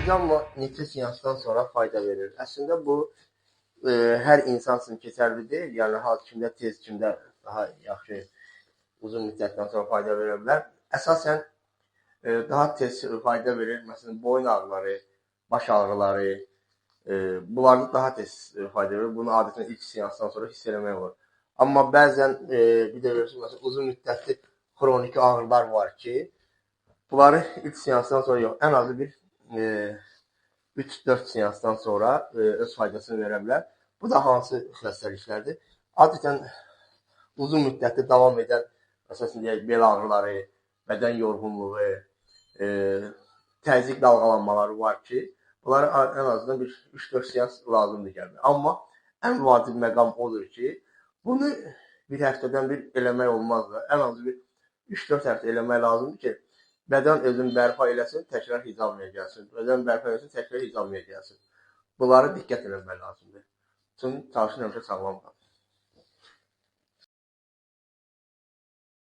Hicamla neçə seansdan sonra fayda verir? Əslində bu hər insan üçün keçərli deyil. Yəni kimdə tez, kimdə daha yaxşı uzun müddətdən sonra fayda verə bilər. Əsasən daha tez fayda verir. Məsələn, boyun ağrıları, baş ağrıları, bunlarda daha tez fayda verir. Bunu adətən ilk seansdan sonra hiss eləmək olur. Amma bəzən bir də görürsünüz, məsələn, uzun müddətli xroniki ağrılar var ki, bunları ilk seansdan sonra yox, ən azı bir 3-4 seansdan sonra öz faydasını verə bilər. Bu da hansı xəstəliklərdir? Adətən uzun müddətli davam edən, məsələn deyək, bel ağrıları, bədən yorğunluğu, təzyiq dalğalanmaları var ki, bunları ən azından bir 3-4 seans lazımdır gəlmək. Amma ən vacib məqam odur ki, bunu bir həftədən bir eləmək olmaz da. Ən azı bir 3-4 həftə eləmək lazımdır ki, bədən özünü bərpa eləsin, təkrar hicamaya gəlsin. Bədən bərpa eləsin, təkrar hicamaya gəlsin. Bunlara diqqət eləmək lazımdır. Çünki çalışın həmişə sağlam qalın.